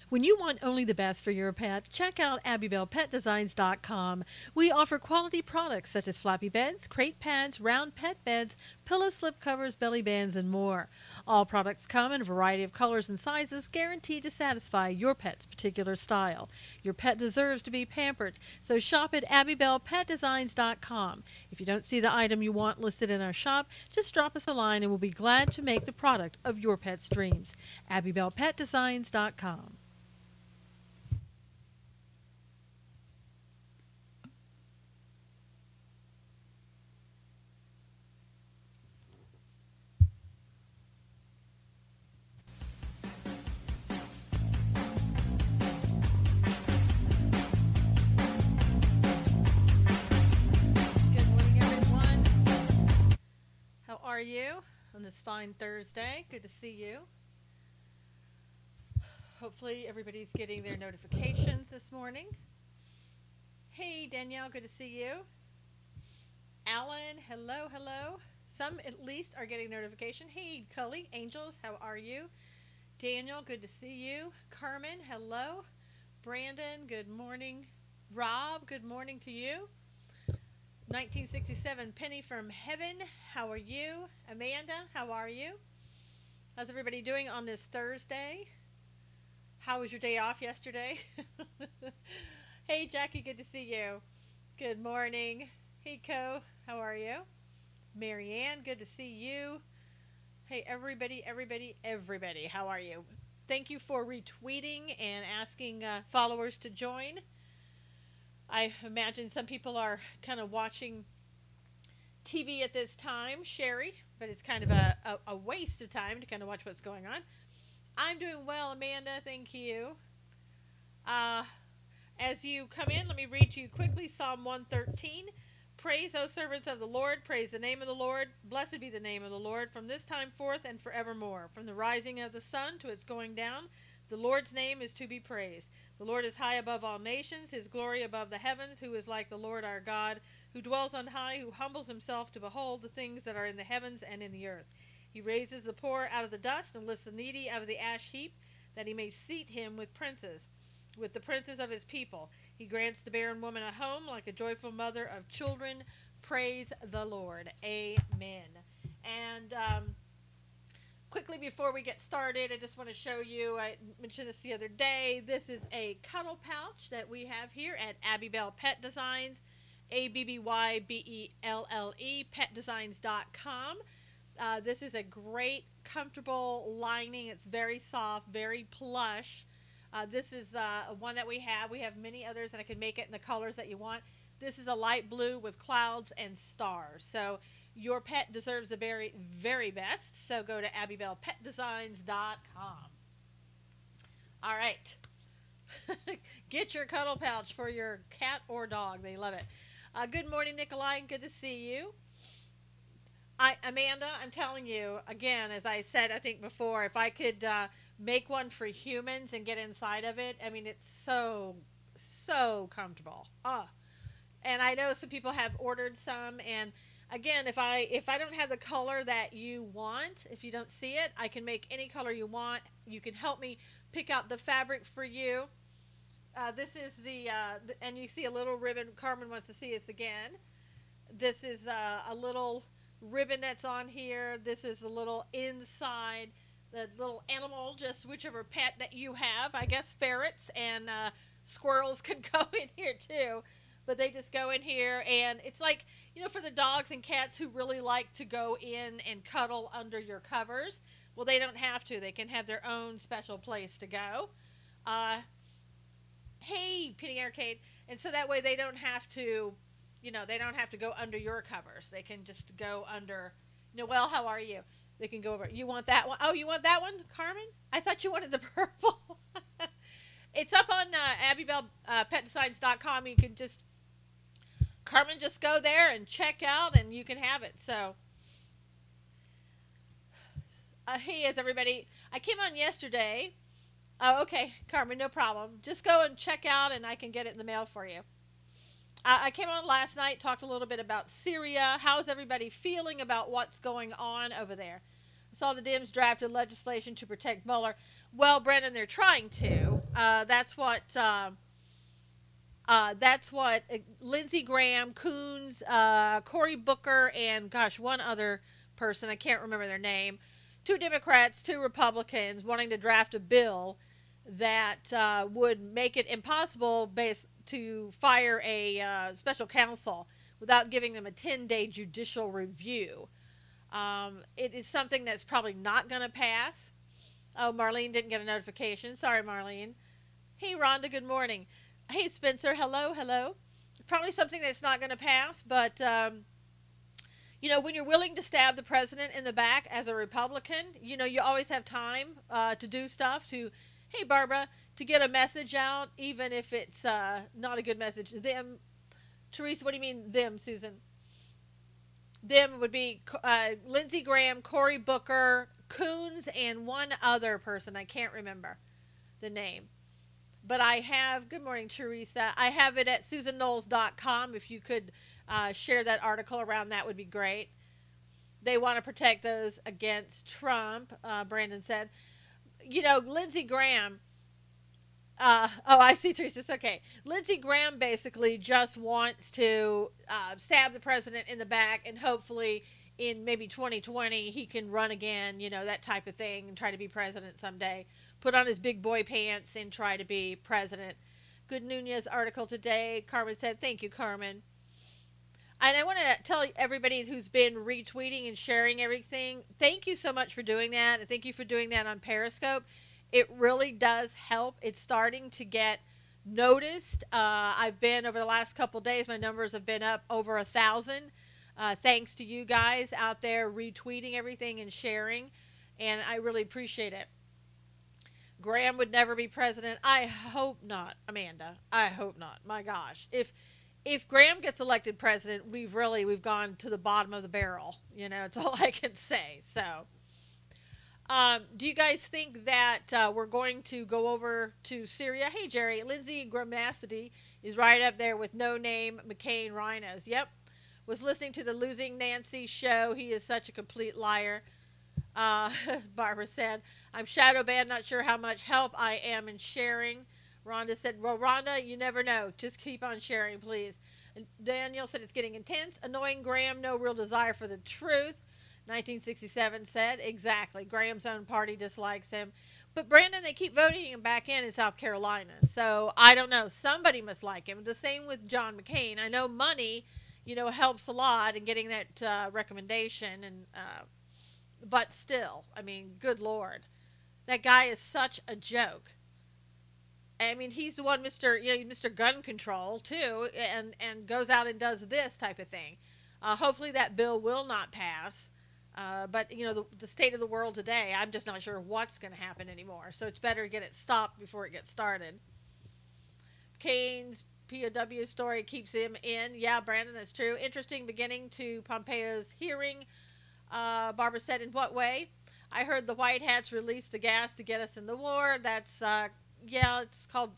When you want only the best for your pet, check out AbbybellPetDesigns.com. We offer quality products such as floppy beds, crate pads, round pet beds, pillow slip covers, belly bands, and more. All products come in a variety of colors and sizes, guaranteed to satisfy your pet's particular style. Your pet deserves to be pampered, so shop at AbbybellPetDesigns.com. If you don't see the item you want listed in our shop, just drop us a line and we'll be glad to make the product of your pet's dreams. AbbybellPetDesigns.com. How are you on this fine Thursday? Good to see you. Hopefully everybody's getting their notifications this morning. Hey Danielle, good to see you. Alan, hello, hello. Some at least are getting notification. Hey Cully, Angels, how are you? Daniel, good to see you. Carmen, hello. Brandon, good morning. Rob, good morning to you. 1967, Penny from Heaven, how are you? Amanda, how are you? How's everybody doing on this Thursday? How was your day off yesterday? Hey Jackie, good to see you. Good morning. Hey Co, how are you? Marianne, good to see you. Hey everybody, how are you? Thank you for retweeting and asking followers to join. I imagine some people are kind of watching TV at this time, Sherry, but it's kind of a waste of time to kind of watch what's going on. I'm doing well, Amanda, thank you. As you come in, let me read to you quickly Psalm 113. Praise, O servants of the Lord, praise the name of the Lord. Blessed be the name of the Lord from this time forth and forevermore. From the rising of the sun to its going down, the Lord's name is to be praised. The Lord is high above all nations, his glory above the heavens. Who is like the Lord our God, who dwells on high, who humbles himself to behold the things that are in the heavens and in the earth. He raises the poor out of the dust and lifts the needy out of the ash heap, that he may seat him with princes, with the princes of his people. He grants the barren woman a home, like a joyful mother of children. Praise the Lord. Amen. And quickly before we get started, I just want to show you, I mentioned this the other day, this is a cuddle pouch that we have here at Abbybell Pet Designs, ABBYBELLE, petdesigns.com. This is a great, comfortable lining. It's very soft, very plush. This is one that we have. We have many others, and I can make it in the colors that you want. This is a light blue with clouds and stars. So your pet deserves the very, very best. So go to AbbybellPetDesigns.com. All right. Get your cuddle pouch for your cat or dog. They love it. Good morning, Nikolai. Good to see you. Amanda, I'm telling you, again, as I said, I think before, if I could make one for humans and get inside of it, I mean, it's so, so comfortable. And I know some people have ordered some, and again, if I don't have the color that you want, if you don't see it, I can make any color you want. You can help me pick out the fabric for you. This is and you see a little ribbon. Carmen wants to see this again. This is a little ribbon that's on here. This is a little inside, the little animal, just whichever pet that you have. I guess ferrets and squirrels could go in here too. But they just go in here, and it's like, you know, for the dogs and cats who really like to go in and cuddle under your covers, well, they don't have to. They can have their own special place to go. Hey, Penny Arcade. And so that way they don't have to, you know, they don't have to go under your covers. They can just go under. Noelle, how are you? They can go over. You want that one? Oh, you want that one, Carmen? I thought you wanted the purple. It's up on AbbybellPetDesigns.com. You can just, Carmen, just go there and check out, and you can have it. So, hey, is everybody? I came on yesterday. Oh, okay, Carmen, no problem. Just go and check out, and I can get it in the mail for you. I came on last night, talked a little bit about Syria. How's everybody feeling about what's going on over there? I saw the Dems drafted legislation to protect Mueller. Well, Brendan, they're trying to. That's what Lindsey Graham, Coons, Cory Booker, and gosh, one other person, I can't remember their name. Two Democrats, two Republicans wanting to draft a bill that would make it impossible to fire a special counsel without giving them a 10-day judicial review. It is something that's probably not going to pass. Oh, Marlene didn't get a notification. Sorry, Marlene. Hey, Rhonda, good morning. Hey, Spencer, hello, hello. Probably something that's not going to pass, but, when you're willing to stab the president in the back as a Republican, you always have time to do stuff hey, Barbara, to get a message out, even if it's not a good message. Them, Teresa, what do you mean them, Susan? Them would be Lindsey Graham, Cory Booker, Coons, and one other person. I can't remember the name. But I have, good morning, Teresa. I have it at susanknowles.com. If you could share that article around, that would be great. They want to protect those against Trump, Brandon said. Lindsey Graham, I see, Teresa. It's okay. Lindsey Graham basically just wants to stab the president in the back, and hopefully in maybe 2020 he can run again, that type of thing, and try to be president someday. Put on his big boy pants and try to be president. Good Nunez article today. Carmen said, thank you, Carmen. And I want to tell everybody who's been retweeting and sharing everything, thank you so much for doing that. And thank you for doing that on Periscope. It really does help. It's starting to get noticed. I've been, over the last couple days, my numbers have been up over 1,000. Thanks to you guys out there retweeting everything and sharing. And I really appreciate it. Graham would never be president. I hope not, Amanda. I hope not. My gosh. If Graham gets elected president, we've gone to the bottom of the barrel. It's all I can say. So, do you guys think that we're going to go over to Syria? Hey, Jerry, Lindsey Graham is right up there with No Name McCain Rhinos. Yep. Was listening to the Losing Nancy show. He is such a complete liar. Barbara said, I'm shadow banned, not sure how much help I am in sharing. Rhonda said, well, Rhonda, you never know. Just keep on sharing, please. And Daniel said, it's getting intense. Annoying Graham, no real desire for the truth. 1967 said, exactly. Graham's own party dislikes him. But Brandon, they keep voting him back in South Carolina. So I don't know. Somebody must like him. The same with John McCain. I know money, helps a lot in getting that recommendation. But still, I mean, good Lord. That guy is such a joke. I mean, he's the one, Mr. Gun Control, too, and goes out and does this type of thing. Hopefully that bill will not pass. But, the state of the world today, I'm just not sure what's going to happen anymore. So it's better to get it stopped before it gets started. Kane's POW story keeps him in. Yeah, Brandon, that's true. Interesting beginning to Pompeo's hearing. Barbara said, in what way? I heard the White Hats released the gas to get us in the war. That's, it's called,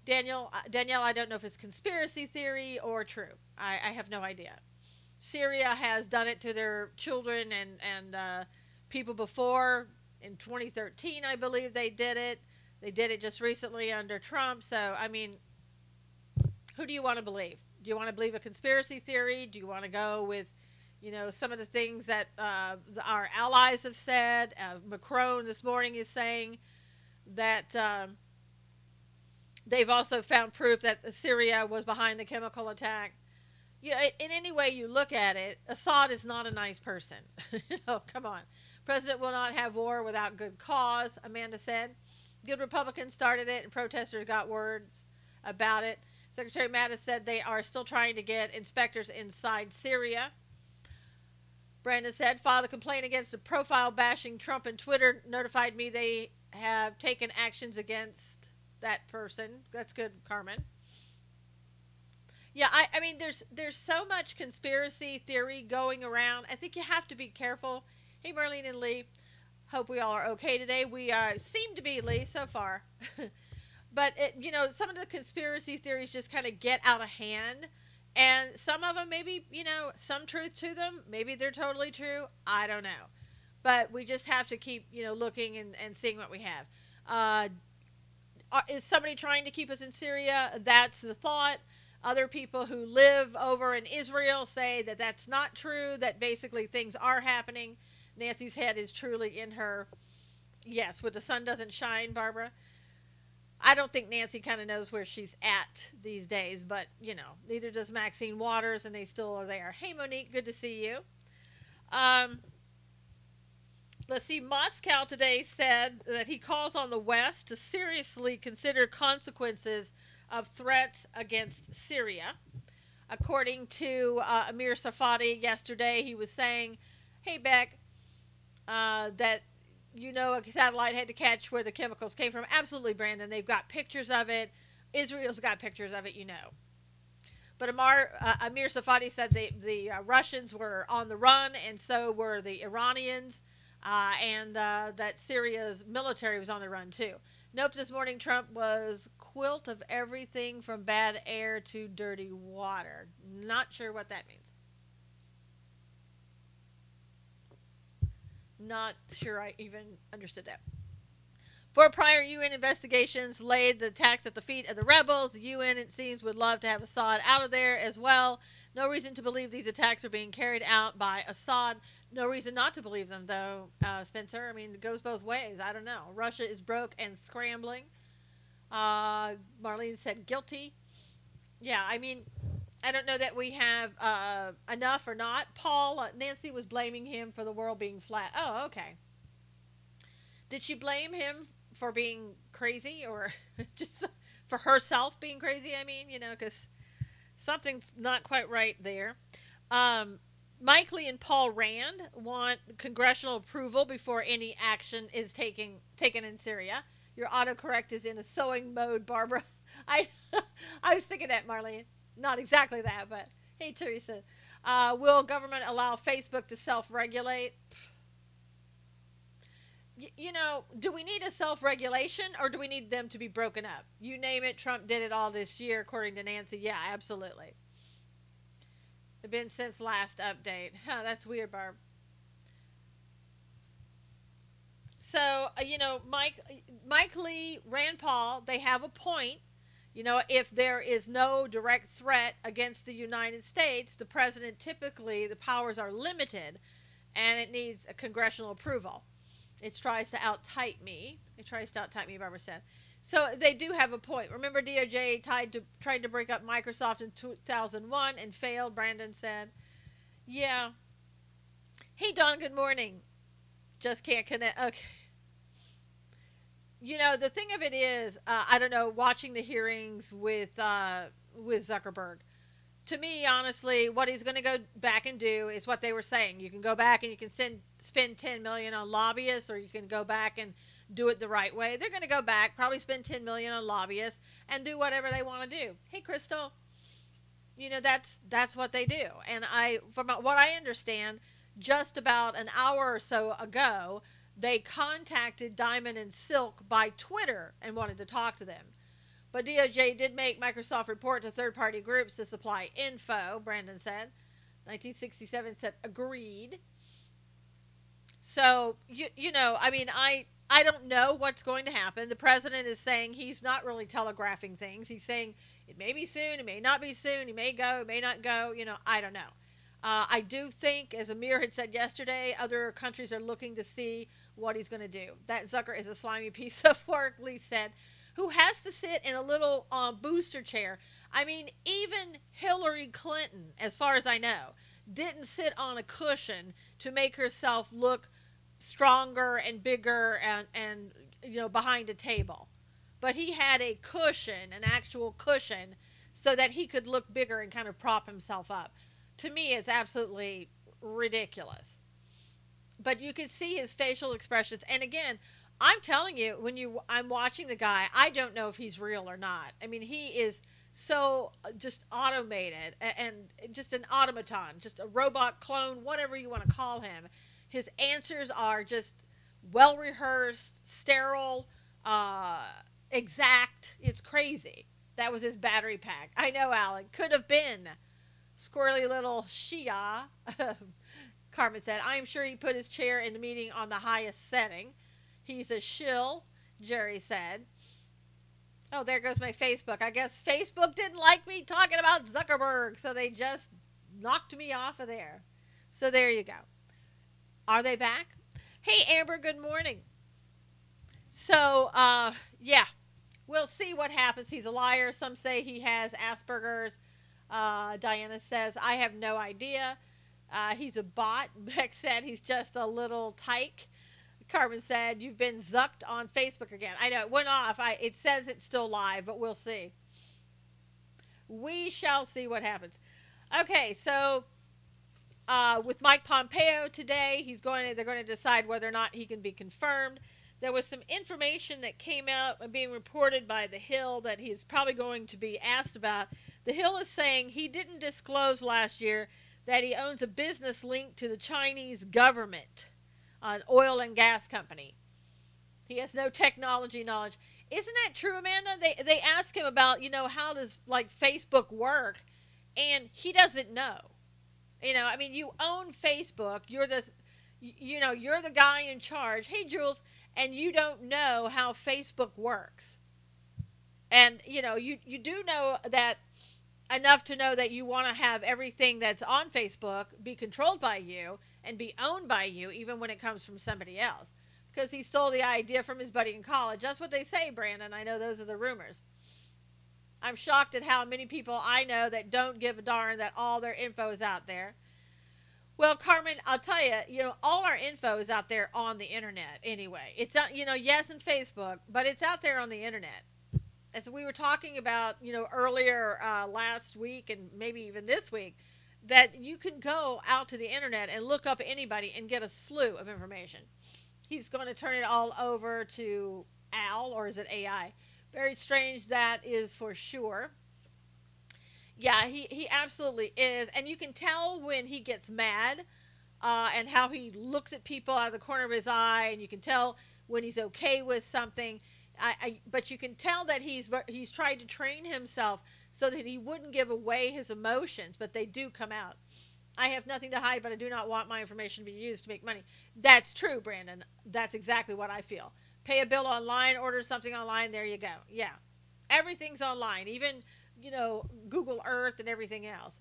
Danielle, I don't know if it's conspiracy theory or true. I have no idea. Syria has done it to their children and people before. In 2013, I believe they did it. They did it just recently under Trump. So, I mean, who do you want to believe? Do you want to believe a conspiracy theory? Do you want to go with, some of the things that our allies have said? Macron this morning is saying that they've also found proof that Syria was behind the chemical attack. In any way you look at it, Assad is not a nice person. Come on. President will not have war without good cause, Amanda said. Good Republicans started it, and protesters got words about it. Secretary Mattis said they are still trying to get inspectors inside Syria. Brandon said, filed a complaint against a profile bashing Trump, and Twitter notified me they have taken actions against that person. That's good, Carmen. Yeah, I mean, there's so much conspiracy theory going around. I think you have to be careful. Hey, Marlene and Lee. Hope we all are okay today. We seem to be, Lee, so far. But, some of the conspiracy theories just kind of get out of hand. And some of them maybe, some truth to them. Maybe they're totally true. I don't know. But we just have to keep, looking and seeing what we have. is somebody trying to keep us in Syria? That's the thought. Other people who live over in Israel say that that's not true, that basically things are happening. Nancy's head is truly in her. Yes, where the sun doesn't shine, Barbara. I don't think Nancy kind of knows where she's at these days, but, neither does Maxine Waters, and they still are there. Hey, Monique, good to see you. Um, let's see, Moscow today said that he calls on the West to seriously consider consequences of threats against Syria. According to Amir Safadi yesterday, he was saying, hey, Beck, that a satellite had to catch where the chemicals came from. Absolutely, Brandon. They've got pictures of it. Israel's got pictures of it, But Amir Safadi said the Russians were on the run, and so were the Iranians, and that Syria's military was on the run, too. Nope, this morning Trump was quilt of everything from bad air to dirty water. Not sure what that means. Not sure I even understood that. 4 prior UN investigations laid the attacks at the feet of the rebels. The UN, it seems, would love to have Assad out of there as well. No reason to believe these attacks are being carried out by Assad. No reason not to believe them, though, Spencer. I mean, it goes both ways. I don't know. Russia is broke and scrambling. Marlene said guilty. Yeah, I mean, I don't know that we have enough or not. Paul, Nancy was blaming him for the world being flat. Oh, okay. Did she blame him for being crazy, or just for herself being crazy? I mean, because something's not quite right there. Mike Lee and Paul Rand want congressional approval before any action is taken in Syria. Your autocorrect is in a sewing mode, Barbara. I was thinking that, Marlene. Not exactly that, but hey, Teresa. Will government allow Facebook to self-regulate? Do we need a self-regulation, or do we need them to be broken up? You name it, Trump did it all this year, according to Nancy. Yeah, absolutely. It's been since last update. Huh, that's weird, Barb. So, Mike Lee, Rand Paul, they have a point. If there is no direct threat against the United States, the president typically, the powers are limited, and it needs a congressional approval. It tries to out-type me. Barbara said. So they do have a point. Remember DOJ tried to break up Microsoft in 2001 and failed, Brandon said. Yeah. Hey, Don, good morning. Just can't connect. Okay. The thing of it is, I don't know, watching the hearings with Zuckerberg, to me, honestly, what he's going to go back and do is what they were saying. You can go back and you can spend $10 million on lobbyists, or you can go back and do it the right way. They're going to go back, probably spend $10 million on lobbyists, and do whatever they want to do. Hey, Crystal, that's what they do. And from what I understand, just about an hour or so ago, they contacted Diamond and Silk by Twitter and wanted to talk to them. But DOJ did make Microsoft report to third-party groups to supply info, Brandon said. 1967 said agreed. So, I don't know what's going to happen. The president is saying he's not really telegraphing things. He's saying it may be soon, it may not be soon, he may go, it may not go, I don't know. I do think, as Amir had said yesterday, other countries are looking to see what he's going to do. That Zucker is a slimy piece of work, Lee said, who has to sit in a little booster chair. I mean, even Hillary Clinton, as far as I know, didn't sit on a cushion to make herself look stronger and bigger and behind a table. But he had a cushion, an actual cushion, so that he could look bigger and kind of prop himself up. To me, it's absolutely ridiculous. But you can see his facial expressions. And again, I'm telling you, I'm watching the guy, I don't know if he's real or not. I mean, he is so just automated and just an automaton, just a robot clone, whatever you want to call him. His answers are just well-rehearsed, sterile, exact. It's crazy. That was his battery pack. I know, Alan. Could have been. Squirrely little Shia. Carmen said, I am sure he put his chair in the meeting on the highest setting. He's a shill, Jerry said. Oh, there goes my Facebook. I guess Facebook didn't like me talking about Zuckerberg, so they just knocked me off of there. So there you go. Are they back? Hey, Amber, good morning. So, yeah, we'll see what happens. He's a liar. Some say he has Asperger's. Diana says, I have no idea. He's a bot. Beck said he's just a little tyke. Carmen said, you've been zucked on Facebook again. I know, it went off. It says it's still live, but we'll see. We shall see what happens. Okay, so with Mike Pompeo today, they're going to decide whether or not he can be confirmed. There was some information that came out and being reported by The Hill that he's probably going to be asked about. The Hill is saying he didn't disclose last year that he owns a business linked to the Chinese government, an oil and gas company. He has no technology knowledge. Isn't that true, Amanda? They ask him about, how does like Facebook work, and he doesn't know. I mean, you own Facebook. You're you're the guy in charge. Hey, Jules, and you don't know how Facebook works. And you do know that enough to know that you want to have everything that's on Facebook be controlled by you and be owned by you, even when it comes from somebody else. Because he stole the idea from his buddy in college. That's what they say, Brandon. I know those are the rumors. I'm shocked at how many people I know that don't give a darn that all their info is out there. Well, Carmen, I'll tell you, all our info is out there on the internet anyway. It's out, yes, in Facebook, but it's out there on the internet. As we were talking about, earlier last week and maybe even this week, that you can go out to the internet and look up anybody and get a slew of information. He's going to turn it all over to Al, or is it AI? Very strange, that is for sure. Yeah, he absolutely is. And you can tell when he gets mad and how he looks at people out of the corner of his eye, and you can tell when he's okay with something. But you can tell that he's tried to train himself so that he wouldn't give away his emotions, but they do come out. I have nothing to hide, but I do not want my information to be used to make money. That's true, Brandon. That's exactly what I feel. Pay a bill online, order something online, there you go. Yeah. Everything's online, even, Google Earth and everything else.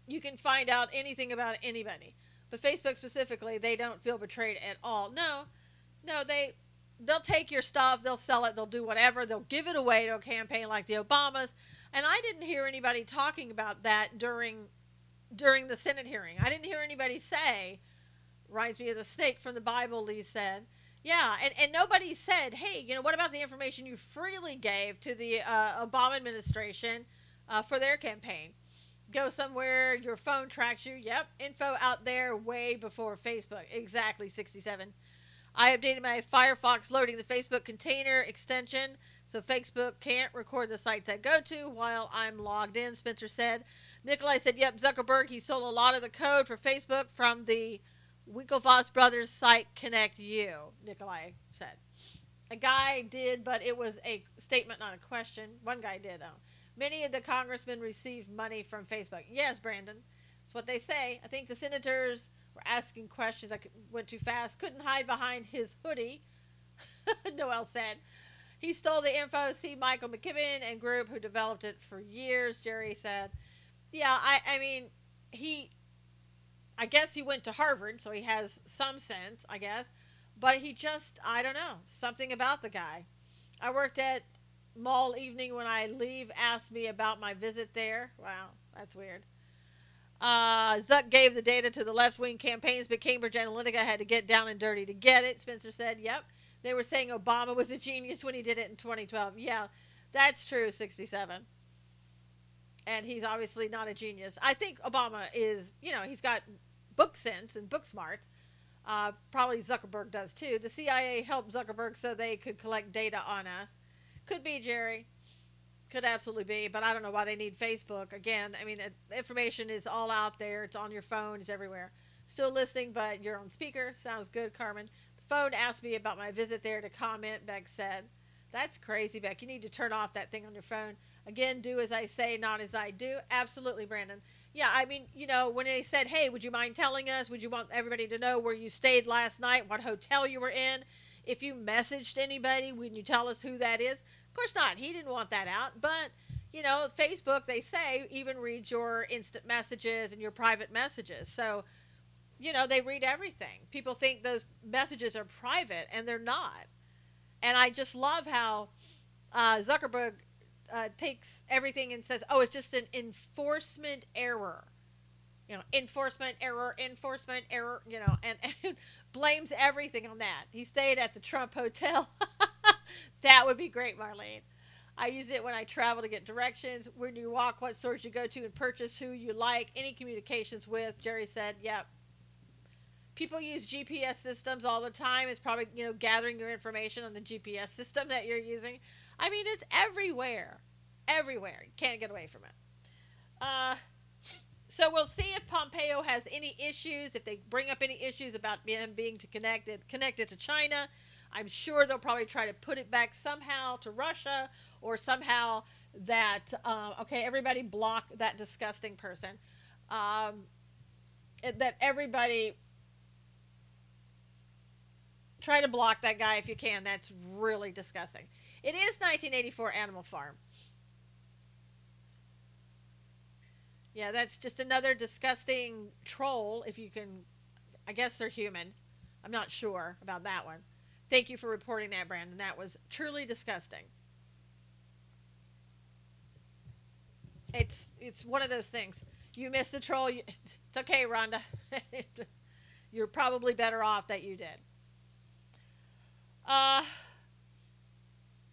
You can find out anything about anybody. But Facebook specifically, they don't feel betrayed at all. No, they'll take your stuff, they'll sell it, they'll do whatever, they'll give it away to a campaign like the Obamas. And I didn't hear anybody talking about that during the Senate hearing. I didn't hear anybody say, reminds me of the snake from the Bible, Lee said. Yeah, and nobody said, hey, what about the information you freely gave to the Obama administration for their campaign? Go somewhere, your phone tracks you. Yep, info out there way before Facebook. Exactly, 67. I updated my Firefox loading the Facebook container extension so Facebook can't record the sites I go to while I'm logged in, Spencer said. Nikolai said, yep, Zuckerberg, he sold a lot of the code for Facebook from the Winklevoss Brothers site Connect You, Nikolai said. A guy did, but it was a statement, not a question. One guy did, though. Many of the congressmen received money from Facebook. Yes, Brandon. That's what they say. I think the senators were asking questions. I went too fast. Couldn't hide behind his hoodie, Noel said. He stole the info. See Michael McKibben and group who developed it for years, Jerry said. Yeah, I mean, I guess he went to Harvard, so he has some sense, I guess. But he just, I don't know, something about the guy. I worked at Mall Evening When I Leave asked me about my visit there. Wow, that's weird. Zuck gave the data to the left-wing campaigns, but Cambridge Analytica had to get down and dirty to get it, Spencer said. Yep, they were saying Obama was a genius when he did it in 2012. Yeah, that's true, 67. And he's obviously not a genius. I think Obama is, he's got book sense and book smarts. Probably Zuckerberg does too. The CIA helped Zuckerberg so they could collect data on us. Could be, Jerry. Could absolutely be. But I don't know why they need Facebook. Again, I mean, information is all out there. It's on your phone. It's everywhere. Still listening, but you're on speaker. Sounds good, Carmen. The phone asked me about my visit there to comment, Beck said. That's crazy, Beck. You need to turn off that thing on your phone. Again, do as I say, not as I do. Absolutely, Brandon. Yeah, I mean, when they said, hey, would you mind telling us? Would you want everybody to know where you stayed last night, what hotel you were in? if you messaged anybody, when you tell us who that is? Of course not. He didn't want that out. But, you know, Facebook, they say, even reads your instant messages and your private messages. So, you know, they read everything. People think those messages are private, and they're not. And I just love how Zuckerberg takes everything and says, oh, it's just an enforcement error. You know, enforcement error, you know, and blames everything on that. He stayed at the Trump Hotel. That would be great, Marlene. I use it when I travel to get directions. When you walk, what stores you go to and purchase, who you like, any communications with. Jerry said, yep. People use GPS systems all the time. It's probably, you know, gathering your information on the GPS system that you're using. I mean, it's everywhere. Everywhere. You can't get away from it. So we'll see if Pompeo has any issues, if they bring up any issues about him being connected to China. I'm sure they'll probably try to put it back somehow to Russia, or somehow that, okay, everybody block that disgusting person. That everybody try to block that guy if you can. That's really disgusting. It is 1984 Animal Farm. Yeah, that's just another disgusting troll, if you can. I guess they're human. I'm not sure about that one. Thank you for reporting that, Brandon. That was truly disgusting. It's one of those things. You missed a troll. It's okay, Rhonda. You're probably better off that you did.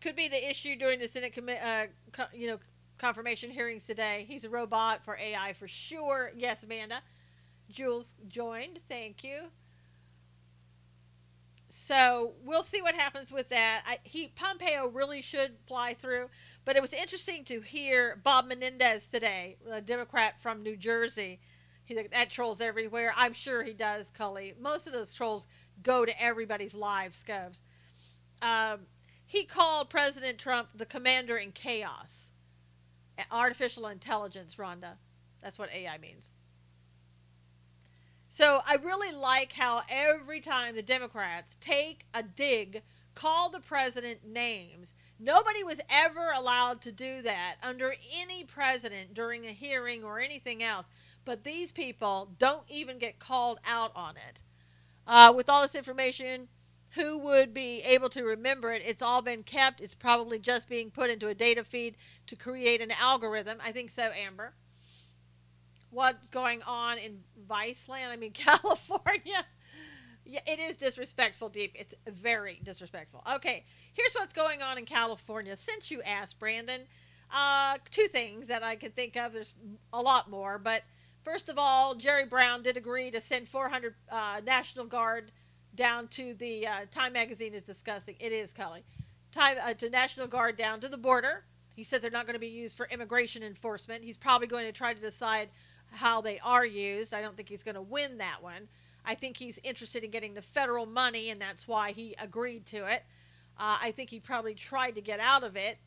Could be the issue during the Senate confirmation hearings today. He's a robot for AI for sure. Yes, Amanda. Jules joined. Thank you. So we'll see what happens with that. Pompeo really should fly through, but it was interesting to hear Bob Menendez today, a Democrat from New Jersey. That trolls everywhere. I'm sure he does, Cully. Most of those trolls go to everybody's live scopes. He called President Trump the commander in chaos. Artificial intelligence, Rhonda. That's what AI means. So I really like how every time the Democrats take a dig, call the president names. Nobody was ever allowed to do that under any president during a hearing or anything else. But these people don't even get called out on it. With all this information, who would be able to remember it? It's all been kept. It's probably just being put into a data feed to create an algorithm. I think so, Amber. What's going on in Viceland? I mean, California. Yeah, it is disrespectful, Deep. It's very disrespectful. Okay, here's what's going on in California. Since you asked, Brandon, two things that I can think of. There's a lot more, but first of all, Jerry Brown did agree to send 400 National Guard down to the Time Magazine is disgusting. It is, Cully. To National Guard down to the border. He says they're not going to be used for immigration enforcement. He's probably going to try to decide how they are used. I don't think he's going to win that one. I think he's interested in getting the federal money, and that's why he agreed to it. I think he probably tried to get out of it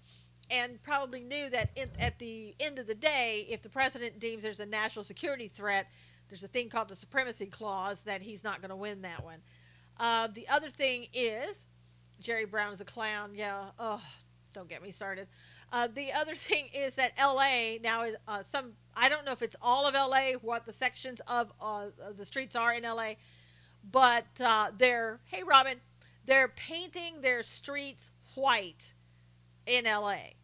and probably knew that at the end of the day, if the president deems there's a national security threat, there's a thing called the Supremacy Clause, that he's not going to win that one. The other thing is, Jerry Brown is a clown. Yeah, oh, don't get me started. The other thing is that L.A. now is I don't know if it's all of L.A., what the sections of the streets are in L.A., but hey, Robin, they're painting their streets white in L.A.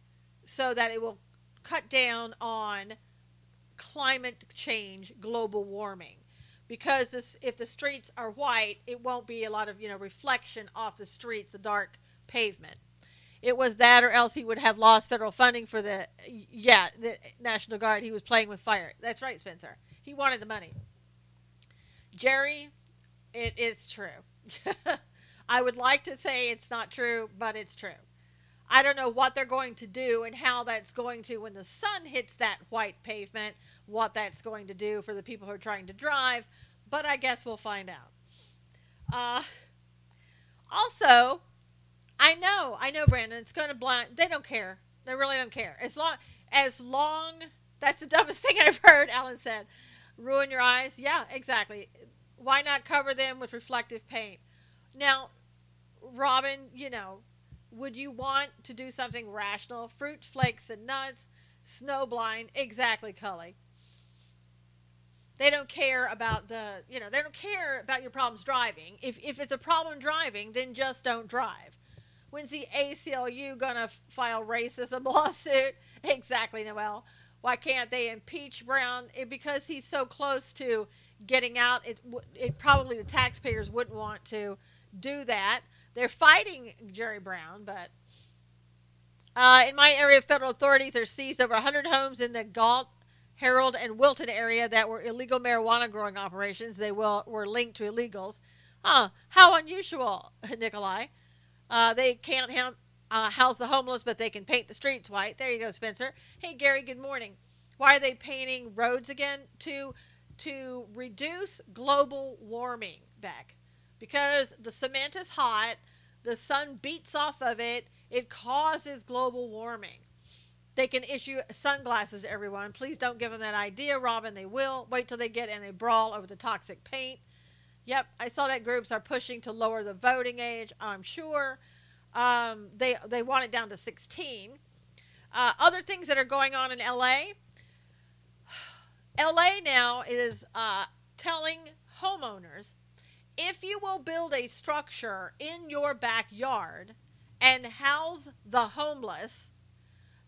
so that it will cut down on climate change, global warming. Because if the streets are white, it won't be a lot of reflection off the streets, the dark pavement. It was that, or else he would have lost federal funding for the National Guard. He was playing with fire. That's right, Spencer. He wanted the money. Jerry, it is true. I would like to say it's not true, but it's true. I don't know what they're going to do and how that's going to, when the sun hits that white pavement, what that's going to do for the people who are trying to drive, but I guess we'll find out. Also, I know, Brandon, it's going to blind. They don't care. They really don't care. As long, that's the dumbest thing I've heard, Alan said. Ruin your eyes? Yeah, exactly. Why not cover them with reflective paint? Now, Robin, would you want to do something rational? Fruit, flakes, and nuts, snowblind, exactly, Cully. They don't care about they don't care about your problems driving. If it's a problem driving, then just don't drive. When's the ACLU gonna file racism lawsuit? Exactly, Noel. Why can't they impeach Brown? Because he's so close to getting out. It probably the taxpayers wouldn't want to do that. They're fighting Jerry Brown, but in my area, federal authorities are seized over 100 homes in the Galt, Harold, and Wilton area that were illegal marijuana growing operations. They were linked to illegals. How unusual, Nikolai. They can't house the homeless, but they can paint the streets white. There you go, Spencer. Hey, Gary, good morning. Why are they painting roads again? To reduce global warming, Beck. Because the cement is hot, the sun beats off of it, it causes global warming. They can issue sunglasses, everyone. Please don't give them that idea, Robin. They will. Wait till they get in a brawl over the toxic paint. Yep, I saw that groups are pushing to lower the voting age, I'm sure. They want it down to 16. Other things that are going on in LA. LA now is telling homeowners, if you will build a structure in your backyard and house the homeless,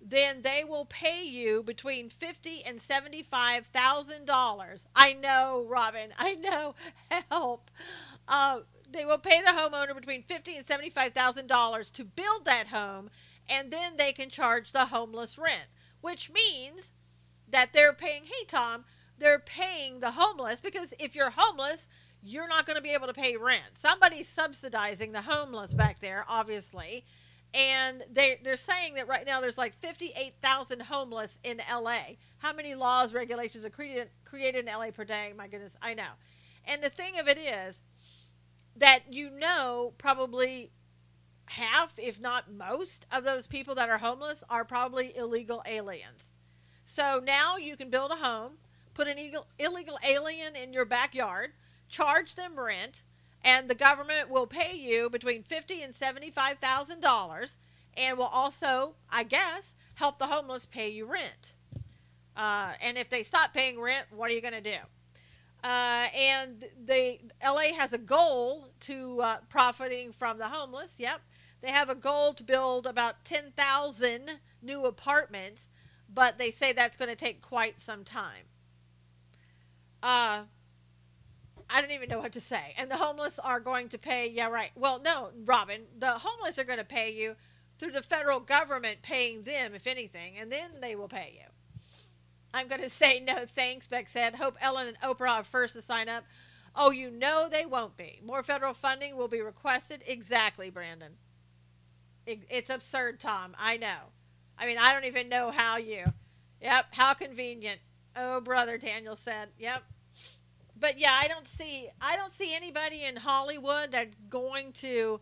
then they will pay you between $50,000 and $75,000. I know, Robin. I know. Help. They will pay the homeowner between $50,000 and $75,000 to build that home, and then they can charge the homeless rent, which means that they're paying. Hey, Tom, they're paying the homeless, because if you're homeless, you're not going to be able to pay rent. Somebody's subsidizing the homeless back there, obviously. And they're saying that right now there's like 58,000 homeless in LA. How many laws, regulations are created in LA per day? My goodness, I know. And the thing of it is that probably half, if not most, of those people that are homeless are probably illegal aliens. So now you can build a home, put an illegal alien in your backyard, charge them rent, and the government will pay you between $50,000 and $75,000, and will also, I guess, help the homeless pay you rent. And if they stop paying rent, what are you going to do? And LA has a goal to profiting from the homeless. Yep, they have a goal to build about 10,000 new apartments, but they say that's going to take quite some time. I don't even know what to say. And the homeless are going to pay. Yeah, right. Well, no, Robin, the homeless are going to pay you through the federal government paying them, if anything, and then they will pay you. I'm going to say no thanks, Beck said. Hope Ellen and Oprah are first to sign up. Oh, they won't be. More federal funding will be requested. Exactly, Brandon. It's absurd, Tom. I know. I mean, I don't even know how you. Yep, how convenient. Oh, brother, Daniel said. Yep. But yeah, I don't see anybody in Hollywood that's going to.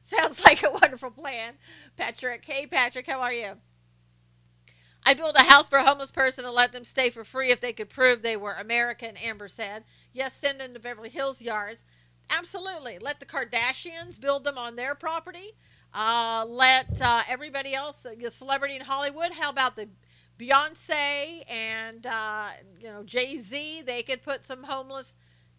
Sounds like a wonderful plan, Patrick. Hey, Patrick, how are you? I built a house for a homeless person and let them stay for free if they could prove they were American, Amber said. Yes, send them to Beverly Hills Yards. Absolutely. Let the Kardashians build them on their property. Let everybody else, a celebrity in Hollywood. How about the Beyonce and Jay-Z? They could put some homeless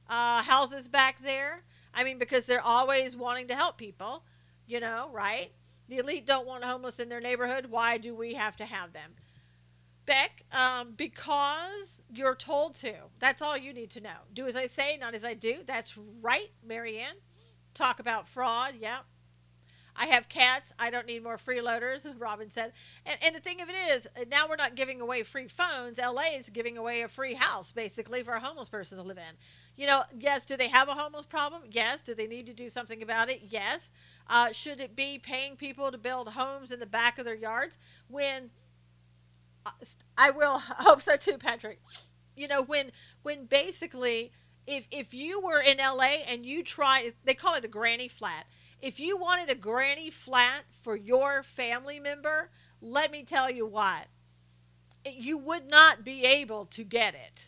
houses back there. I mean, because they're always wanting to help people, right? The elite don't want homeless in their neighborhood. Why do we have to have them? Beck, because you're told to. That's all you need to know. Do as I say, not as I do. That's right, Marianne. Talk about fraud. Yeah. I have cats. I don't need more freeloaders, Robin said. And the thing of it is, now we're not giving away free phones. LA is giving away a free house, basically, for a homeless person to live in. Yes, do they have a homeless problem? Yes. Do they need to do something about it? Yes. Should it be paying people to build homes in the back of their yards? When I will hope so too, Patrick. When basically, if you were in LA and you tried, they call it a granny flat. If you wanted a granny flat for your family member, let me tell you what, you would not be able to get it.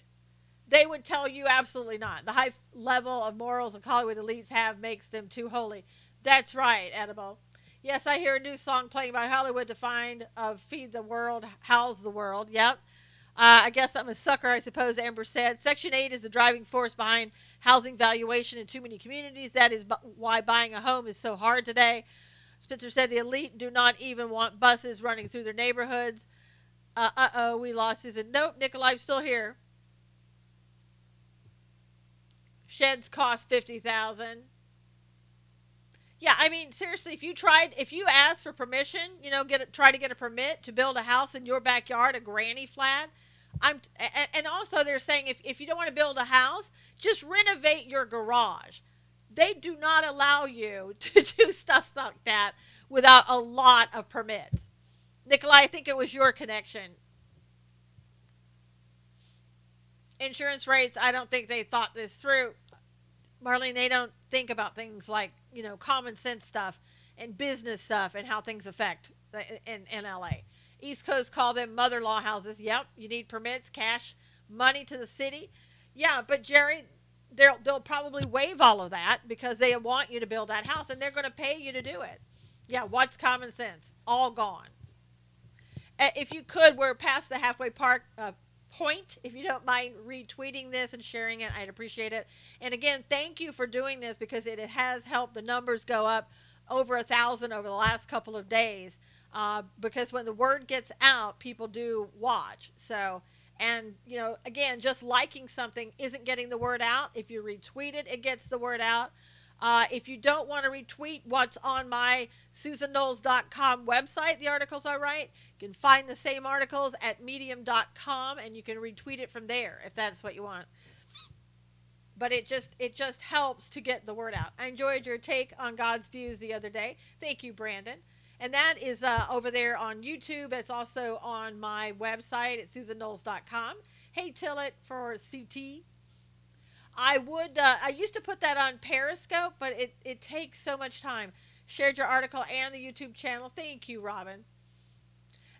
They would tell you absolutely not. The high level of morals and Hollywood elites have makes them too holy. That's right, Edible. Yes, I hear a new song playing by Hollywood to find of Feed the World, House the World. Yep. I guess I'm a sucker, I suppose, Amber said. Section 8 is the driving force behind housing valuation in too many communities. That is why buying a home is so hard today. Spencer said the elite do not even want buses running through their neighborhoods. Uh-oh, we lost Susan. Nope, Nikolai's still here. Sheds cost $50,000. Yeah, I mean, seriously, if you asked for permission, try to get a permit to build a house in your backyard, a granny flat. And also they're saying if you don't want to build a house, just renovate your garage. They do not allow you to do stuff like that without a lot of permits. Nikolai, I think it was your connection. Insurance rates, I don't think they thought this through. Marlene, they don't think about things like, common sense stuff and business stuff and how things affect in LA. East Coast call them mother-in-law houses. Yep, you need permits, cash, money to the city. Yeah, but Jerry, they'll probably waive all of that because they want you to build that house and they're going to pay you to do it. Yeah, what's common sense? All gone. If you could, we're past the halfway point. If you don't mind retweeting this and sharing it, I'd appreciate it. And again, thank you for doing this because it has helped the numbers go up over 1,000 over the last couple of days. Because when the word gets out, people do watch. So, and again, just liking something isn't getting the word out. If you retweet it, it gets the word out. If you don't want to retweet what's on my SusanKnowles.com website, the articles I write, you can find the same articles at medium.com and you can retweet it from there if that's what you want. But it just helps to get the word out. I enjoyed your take on God's views the other day. Thank you, Brandon. And that is over there on YouTube. It's also on my website at SusanKnowles.com. Hey, Tillet for CT. I used to put that on Periscope, but it takes so much time. Shared your article and the YouTube channel. Thank you, Robin.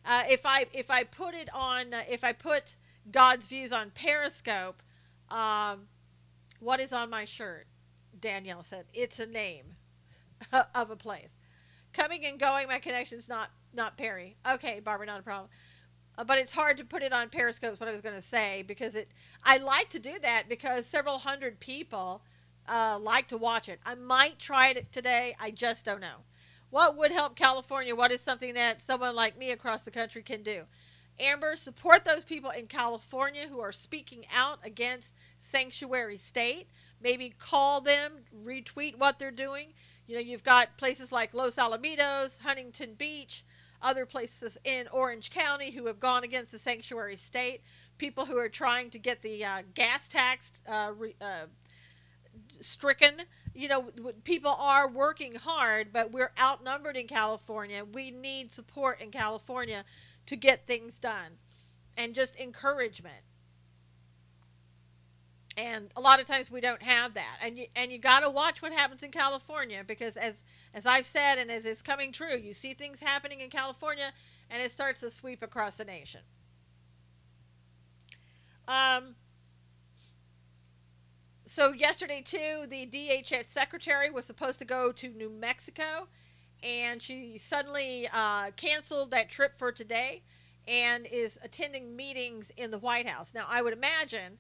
If I put God's views on Periscope, what is on my shirt? Danielle said it's a name of a place. Coming and going, my connection's not Perry. Okay, Barbara, not a problem. But it's hard to put it on Periscope is what I was going to say because I like to do that because several hundred people like to watch it. I might try it today. I just don't know. What would help California? What is something that someone like me across the country can do? Amber, support those people in California who are speaking out against sanctuary state. Maybe call them, retweet what they're doing. You've got places like Los Alamitos, Huntington Beach, other places in Orange County who have gone against the sanctuary state, people who are trying to get the gas tax stricken. People are working hard, but we're outnumbered in California. We need support in California to get things done and just encouragement. And a lot of times we don't have that. And you got to watch what happens in California because as I've said and as is coming true, you see things happening in California and it starts to sweep across the nation. So yesterday too, the DHS secretary was supposed to go to New Mexico and she suddenly canceled that trip for today and is attending meetings in the White House. Now I would imagine,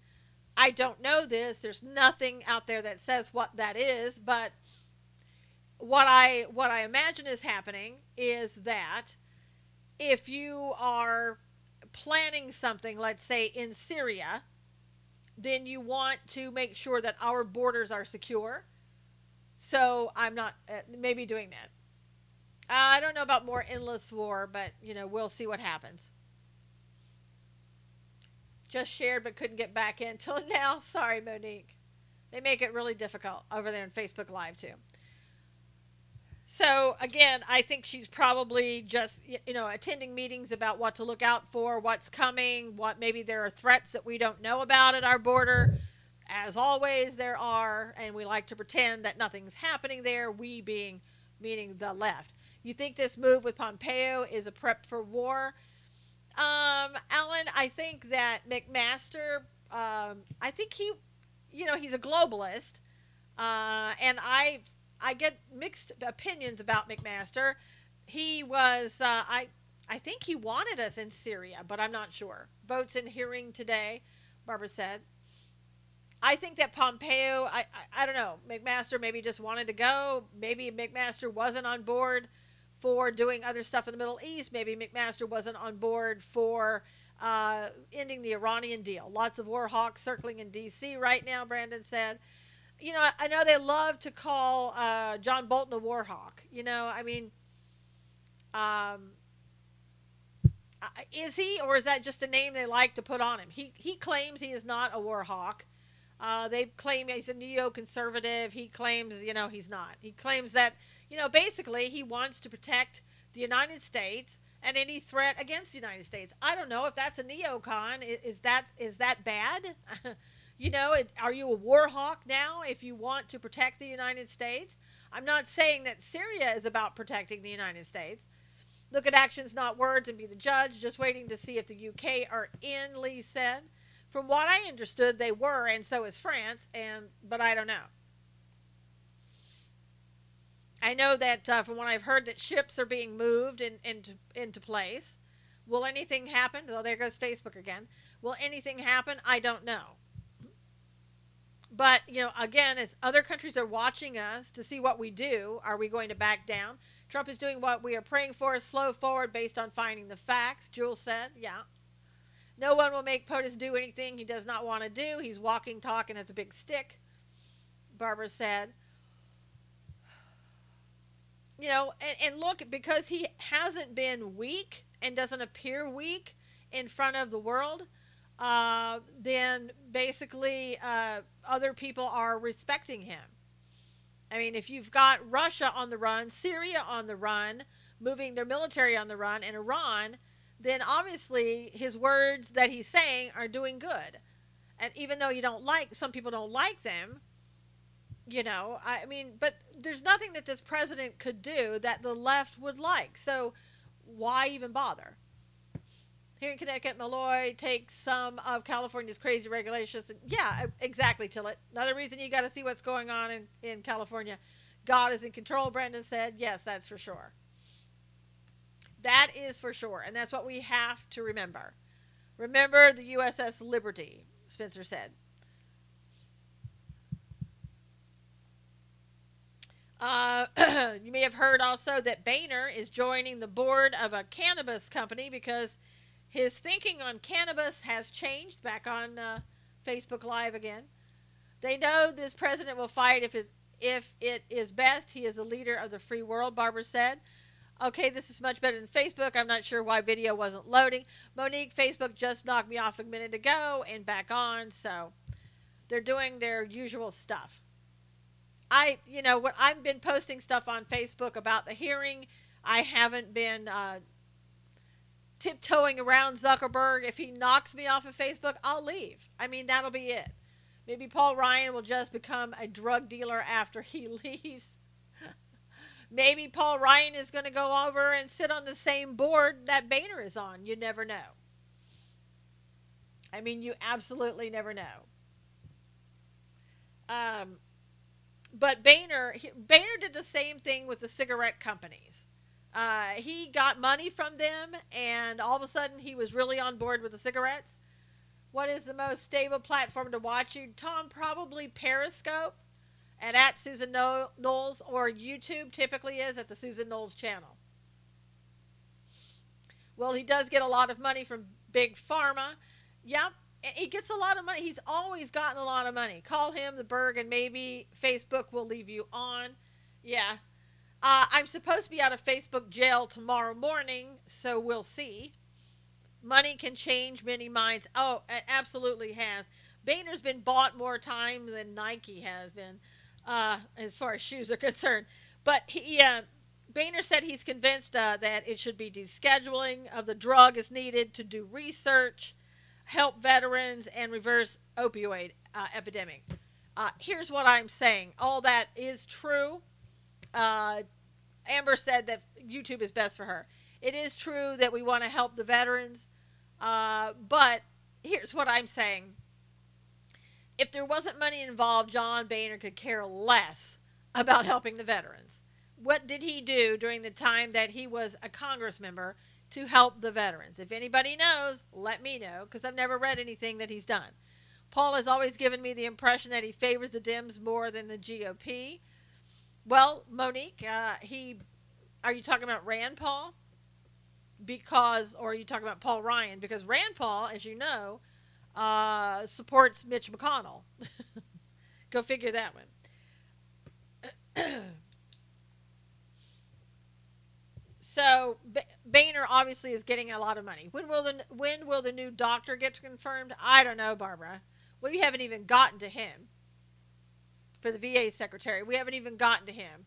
I don't know this. There's nothing out there that says what that is, but what I imagine is happening is that if you are planning something, let's say in Syria, then you want to make sure that our borders are secure. So I'm not maybe doing that. I don't know about more endless war, but we'll see what happens. Just shared but couldn't get back in till now. Sorry, Monique. They make it really difficult over there on Facebook Live too. So again, I think she's probably just attending meetings about what to look out for, what's coming, what maybe there are threats that we don't know about at our border. As always, there are, and we like to pretend that nothing's happening there. We meaning the left. You think this move with Pompeo is a prep for war? Alan, I think that McMaster, I think he's a globalist, and I I get mixed opinions about McMaster. He was, I think he wanted us in Syria, but I'm not sure. Votes in hearing today, Barbara said. I think that Pompeo, I don't know, McMaster maybe just wanted to go. Maybe McMaster wasn't on board for doing other stuff in the Middle East. Maybe McMaster wasn't on board for ending the Iranian deal. Lots of war hawks circling in D.C. right now, Brandon said. You know, I know they love to call John Bolton a war hawk. You know, I mean, um, is he, or is that just a name they like to put on him? He claims he is not a war hawk. They claim he's a neoconservative. He claims, you know, he's not. He claims that, you know, basically he wants to protect the United States and any threat against the United States. I don't know if that's a neocon. Is that bad? You know, are you a war hawk now if you want to protect the United States? I'm not saying that Syria is about protecting the United States. Look at actions, not words, and be the judge. Just waiting to see if the UK are in, Lee said. From what I understood, they were, and so is France, but I don't know. I know that from what I've heard that ships are being moved into place. Will anything happen? Oh, there goes Facebook again. Will anything happen? I don't know. But, you know, again, as other countries are watching us to see what we do, are we going to back down? Trump is doing what we are praying for, slow forward based on finding the facts, Jules said. Yeah. No one will make POTUS do anything he does not want to do. He's walking, talking, has a big stick, Barbara said. You know, and look, because he hasn't been weak and doesn't appear weak in front of the world, then basically other people are respecting him. I mean, if you've got Russia on the run, Syria on the run, moving their military on the run, and Iran, then obviously his words that he's saying are doing good. And even though some people don't like them, you know, I mean, but there's nothing that this president could do that the left would like. So why even bother? Here in Connecticut, Malloy takes some of California's crazy regulations. And yeah, exactly, Tillett. Another reason you got to see what's going on in California. God is in control, Brendan said. Yes, that's for sure. That is for sure. And that's what we have to remember. Remember the USS Liberty, Spencer said. You may have heard also that Boehner is joining the board of a cannabis company because his thinking on cannabis has changed. Back on Facebook Live again. They know this president will fight if it is best. He is the leader of the free world, Barbara said. Okay, this is much better than Facebook. I'm not sure why video wasn't loading. Monique, Facebook just knocked me off a minute ago and back on. So they're doing their usual stuff. I've been posting stuff on Facebook about the hearing. I haven't been tiptoeing around Zuckerberg. If he knocks me off of Facebook, I'll leave. I mean, that'll be it. Maybe Paul Ryan will just become a drug dealer after he leaves. Maybe Paul Ryan is going to go over and sit on the same board that Boehner is on. You never know. I mean, you absolutely never know. But Boehner did the same thing with the cigarette companies. He got money from them, and all of a sudden he was really on board with the cigarettes. What is the most stable platform to watch you? Tom, probably Periscope at Susan Knowles, or YouTube typically is at the Susan Knowles channel. Well, he does get a lot of money from Big Pharma. Yep, he gets a lot of money. He's always gotten a lot of money. Call him, the Berg, and maybe Facebook will leave you on. Yeah. I'm supposed to be out of Facebook jail tomorrow morning, so we'll see. Money can change many minds. Oh, it absolutely has. Boehner's been bought more time than Nike has been, as far as shoes are concerned. But Boehner said he's convinced that it should be descheduling of the drug is needed to do research, help veterans, and reverse opioid epidemic. Here's what I'm saying. All that is true. Amber said that YouTube is best for her. It is true that we want to help the veterans. But here's what I'm saying. If there wasn't money involved, John Boehner could care less about helping the veterans. What did he do during the time that he was a Congress member to help the veterans? If anybody knows, let me know, because I've never read anything that he's done. Paul has always given me the impression that he favors the Dems more than the GOP. Well, Monique, are you talking about Rand Paul? Or are you talking about Paul Ryan? Because Rand Paul, as you know, supports Mitch McConnell. Go figure that one. So Boehner obviously is getting a lot of money. When will the new doctor get confirmed? I don't know, Barbara. We haven't even gotten to him. For the VA secretary, we haven't even gotten to him.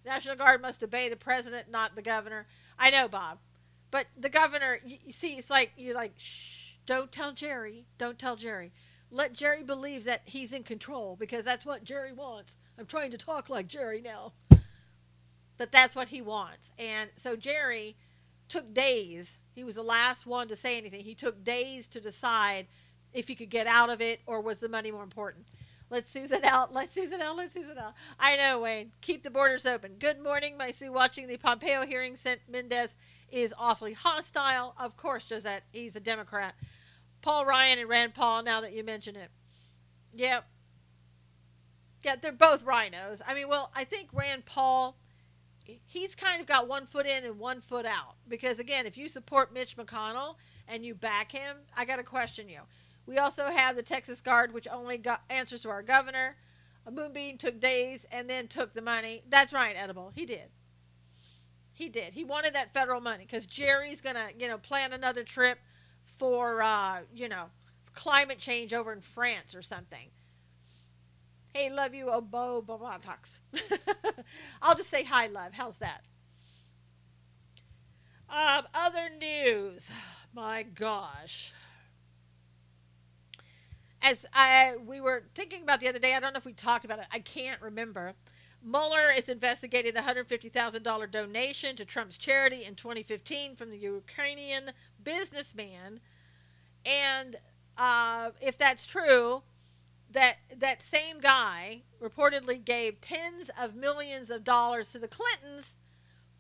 National Guard must obey the president, not the governor. I know, Bob, but the governor. You see, it's like you're like, shh, don't tell Jerry. Don't tell Jerry. Let Jerry believe that he's in control because that's what Jerry wants. I'm trying to talk like Jerry now. But that's what he wants. And so Jerry took days. He was the last one to say anything. He took days to decide if he could get out of it or was the money more important. Let's Susan it out. Let's Susan it out. Let's Susan it out. I know, Wayne. Keep the borders open. Good morning, my Sue. Watching the Pompeo hearing, Mendez is awfully hostile. Of course, Josette. He's a Democrat. Paul Ryan and Rand Paul, now that you mention it. Yep. Yeah, they're both rhinos. I mean, well, I think Rand Paul, he's kind of got one foot in and one foot out. Because, again, if you support Mitch McConnell and you back him, I got to question you. We also have the Texas Guard, which only answers to our governor. A Moonbeam took days and then took the money. That's right, Edible. He did. He did. He wanted that federal money because Jerry's going to, plan another trip for, climate change over in France or something. Hey, love you, Obo Bobotox. I'll just say hi, love. How's that? Other news. My gosh. As we were thinking about the other day, I don't know if we talked about it. I can't remember. Mueller is investigating the $150,000 donation to Trump's charity in 2015 from the Ukrainian businessman. And if that's true, that same guy reportedly gave tens of millions of dollars to the Clintons,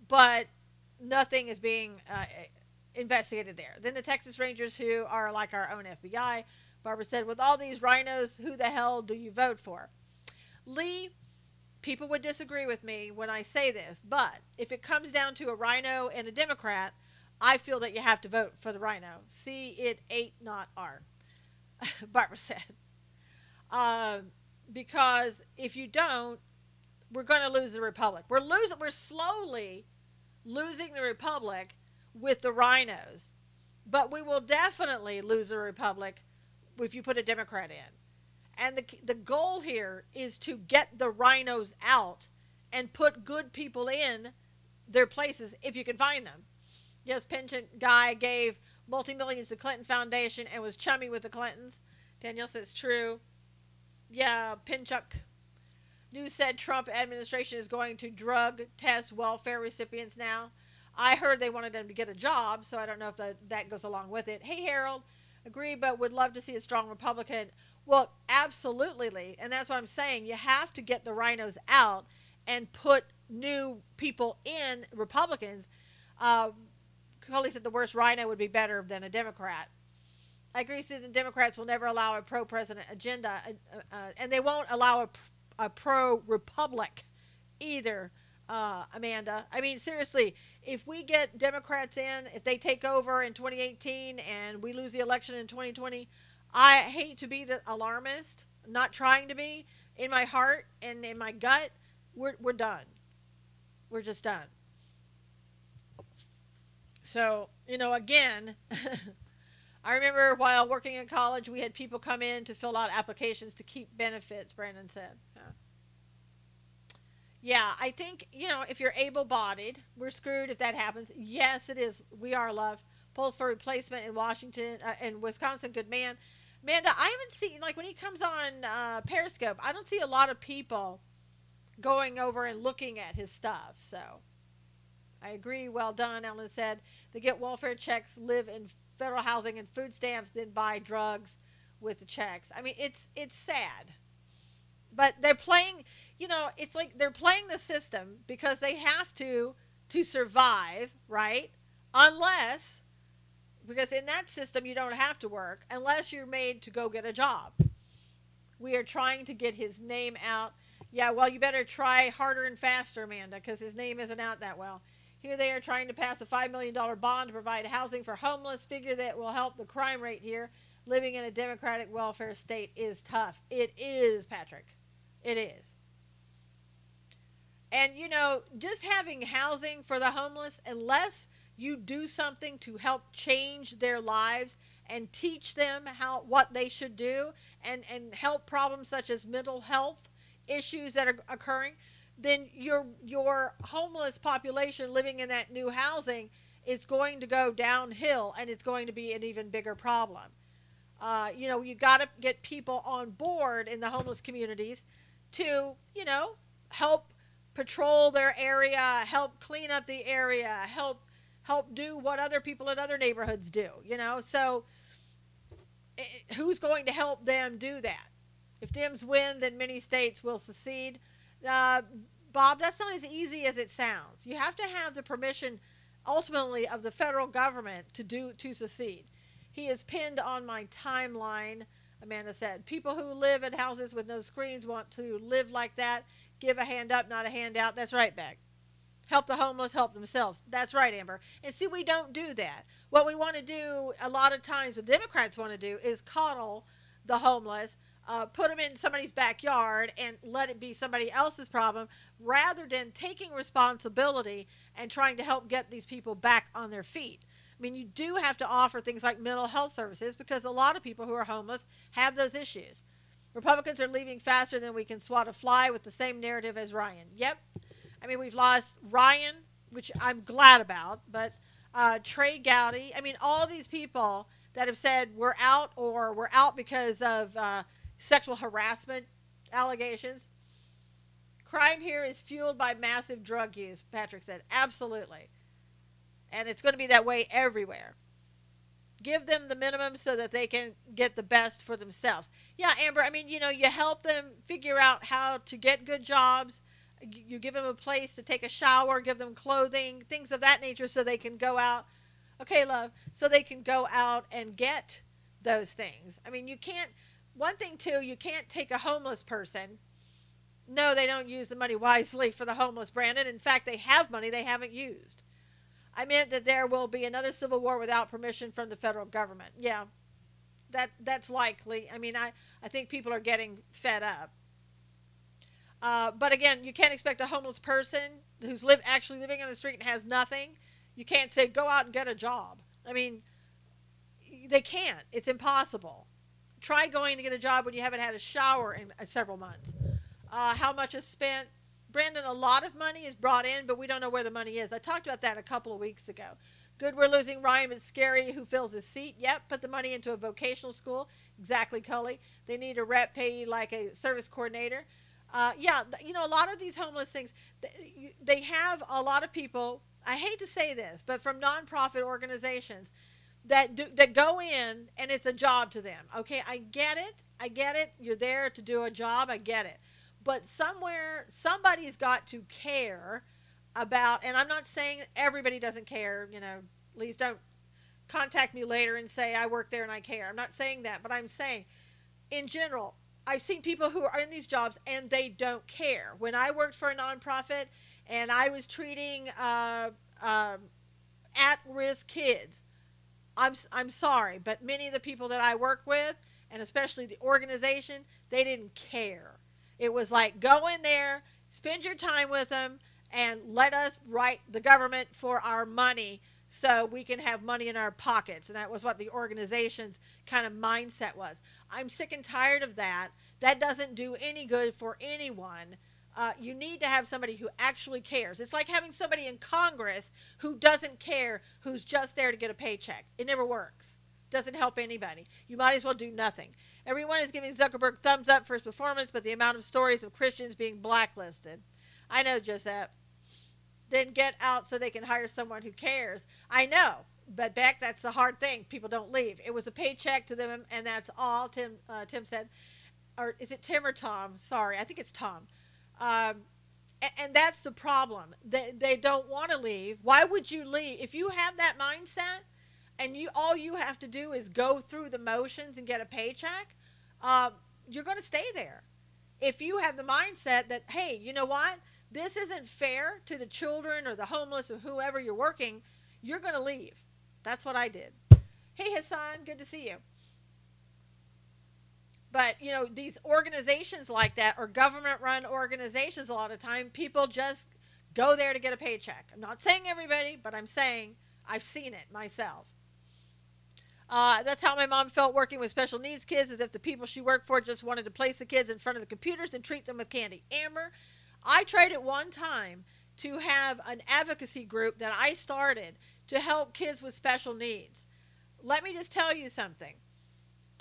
but nothing is being investigated there. Then the Texas Rangers, who are like our own FBI, Barbara said, with all these rhinos, who the hell do you vote for? Lee, people would disagree with me when I say this, but if it comes down to a rhino and a Democrat, I feel that you have to vote for the rhino. C, it ain't not R, Barbara said. Because if you don't, we're going to lose the Republic. We're slowly losing the Republic with the rhinos, but we will definitely lose the Republic if you put a Democrat in. And the goal here is to get the rhinos out and put good people in their places if you can find them. Yes, pension guy gave multi-millions to Clinton Foundation and was chummy with the Clintons. Danielle says true. Yeah, Pinchuk. News said Trump administration is going to drug test welfare recipients now. I heard they wanted them to get a job, so I don't know if that goes along with it. Hey, Harold. Agree, but would love to see a strong Republican. Well, absolutely, Lee. And that's what I'm saying. You have to get the rhinos out and put new people in, Republicans. Cully said the worst rhino would be better than a Democrat. I agree, Susan. Democrats will never allow a pro-president agenda, and they won't allow a pro-republic either, Amanda. I mean, seriously, if we get Democrats in, if they take over in 2018 and we lose the election in 2020, I hate to be the alarmist, not trying to be. In my heart and in my gut, we're done. We're just done. So, again, I remember while working in college, we had people come in to fill out applications to keep benefits, Brandon said. Yeah, I think, if you're able-bodied, we're screwed if that happens. Yes, it is. We are, love. Polls for replacement in Washington and Wisconsin, good man. Amanda, I haven't seen, when he comes on Periscope, I don't see a lot of people going over and looking at his stuff. So, I agree. Well done, Ellen said. They get welfare checks, live in federal housing and food stamps, then buy drugs with the checks. I mean, it's sad. but they're playing, it's like they're playing the system because they have to survive, right? Unless, because in that system you don't have to work unless you're made to go get a job. We are trying to get his name out. Yeah, well, you better try harder and faster, Amanda, because his name isn't out that well. Here they are trying to pass a $5 million bond to provide housing for homeless. Figure that will help the crime rate here. Living in a democratic welfare state is tough. It is, Patrick. It is. And, just having housing for the homeless, unless you do something to help change their lives and teach them what they should do and help problems such as mental health issues that are occurring, then your homeless population living in that new housing is going to go downhill, and it's going to be an even bigger problem. You got to get people on board in the homeless communities to, help patrol their area, help clean up the area, help do what other people in other neighborhoods do, So who's going to help them do that? If Dems win, then many states will secede. Bob, that's not as easy as it sounds. You have to have the permission, ultimately, of the federal government to secede. He is pinned on my timeline, Amanda said. People who live in houses with no screens want to live like that. Give a hand up, not a handout. That's right, Beck. Help the homeless, help themselves. That's right, Amber. And see, we don't do that. What we want to do, a lot of times, what Democrats want to do, is coddle the homeless, put them in somebody's backyard, and let it be somebody else's problem, rather than taking responsibility and trying to help get these people back on their feet. I mean, you do have to offer things like mental health services because a lot of people who are homeless have those issues. Republicans are leaving faster than we can swat a fly with the same narrative as Ryan. Yep. I mean, we've lost Ryan, which I'm glad about, but Trey Gowdy. I mean, all these people that have said we're out or we're out because of sexual harassment allegations. Crime here is fueled by massive drug use, Patrick said. Absolutely. And it's going to be that way everywhere. Give them the minimum so that they can get the best for themselves. Yeah, Amber, I mean, you help them figure out how to get good jobs. You give them a place to take a shower, give them clothing, things of that nature so they can go out. Okay, love, so they can go out and get those things. I mean, you can't, one thing too, you can't take a homeless person. No, they don't use the money wisely for the homeless, Brandon. In fact, they have money they haven't used. I meant that there will be another civil war without permission from the federal government. Yeah, that's likely. I mean, I think people are getting fed up. But again, you can't expect a homeless person who's actually living on the street and has nothing. You can't say, go out and get a job. I mean, they can't. It's impossible. Try going to get a job when you haven't had a shower in several months. How much is spent? Brandon, a lot of money is brought in, but we don't know where the money is. I talked about that a couple of weeks ago. Good, we're losing Ryan, but scary who fills his seat. Yep, put the money into a vocational school. Exactly, Cully. They need a rep pay like a service coordinator. Yeah, a lot of these homeless things, they have a lot of people, I hate to say this, but from nonprofit organizations that go in and it's a job to them. Okay, I get it. You're there to do a job. I get it. But somewhere, somebody's got to care about, and I'm not saying everybody doesn't care, please don't contact me later and say I work there and I care. I'm not saying that, but I'm saying in general, I've seen people who are in these jobs and they don't care. When I worked for a nonprofit and I was treating at-risk kids, I'm sorry, but many of the people that I work with, and especially the organization, they didn't care. It was like, go in there, spend your time with them, and let us write the government for our money so we can have money in our pockets. And that was what the organization's kind of mindset was. I'm sick and tired of that. That doesn't do any good for anyone. You need to have somebody who actually cares. It's like having somebody in Congress who doesn't care, who's just there to get a paycheck. It never works. Doesn't help anybody. You might as well do nothing. Everyone is giving Zuckerberg thumbs up for his performance, but the amount of stories of Christians being blacklisted. I know, Josette. Then get out so they can hire someone who cares. I know, but Beck, that's the hard thing. People don't leave. It was a paycheck to them, and that's all, Tim said. or is it Tim or Tom? Sorry, I think it's Tom. Um, and that's the problem. They don't want to leave. Why would you leave if you have that mindset? And you all you have to do is go through the motions and get a paycheck. Um, you're going to stay there. If you have the mindset that, hey, you know what, this isn't fair to the children or the homeless or whoever you're working, you're going to leave. That's what I did. Hey Hassan, good to see you. But these organizations like that, or government run organizations, a lot of time people just go there to get a paycheck. I'm not saying everybody, but I'm saying I've seen it myself. That's how my mom felt working with special needs kids, as if the people she worked for just wanted to place the kids in front of the computers and treat them with candy. Amber, I tried at one time to have an advocacy group that I started to help kids with special needs. Let me just tell you something.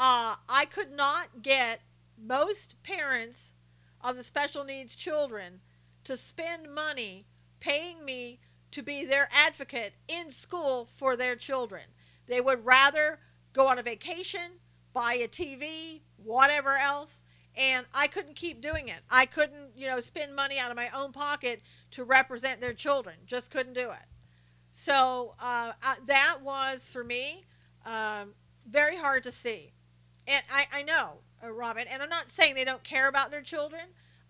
I could not get most parents of the special needs children to spend money paying me to be their advocate in school for their children. They would rather go on a vacation, buy a TV, whatever else, and I couldn't keep doing it. I couldn't, spend money out of my own pocket to represent their children. Just couldn't do it. So that was, for me, very hard to see. And I know, Robin, and I'm not saying they don't care about their children.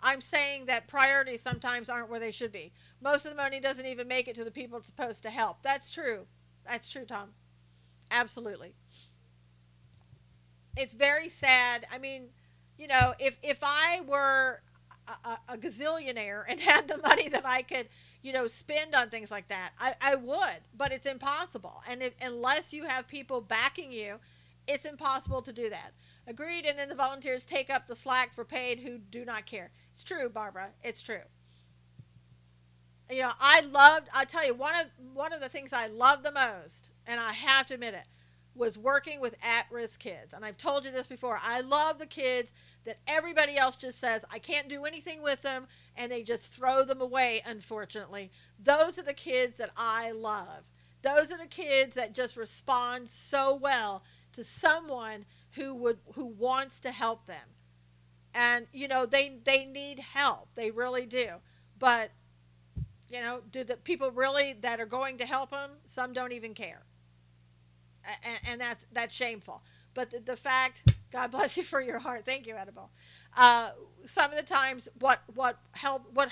I'm saying that priorities sometimes aren't where they should be. Most of the money doesn't even make it to the people it's supposed to help. That's true. That's true, Tom. Absolutely. It's very sad. I mean, if I were a gazillionaire and had the money that I could, spend on things like that, I would. But it's impossible. And unless you have people backing you, it's impossible to do that. Agreed. And then the volunteers take up the slack for paid who do not care. It's true, Barbara. It's true. I tell you, one of the things I love the most, and I have to admit it, was working with at-risk kids. And I've told you this before. I love the kids that everybody else just says, I can't do anything with them, and they just throw them away, unfortunately. Those are the kids that I love. Those are the kids that just respond so well to someone who wants to help them. And, they need help. They really do. But, do the people really that are going to help them, some don't even care. And that's shameful. But the fact, God bless you for your heart. Thank you, Edible. Some of the times what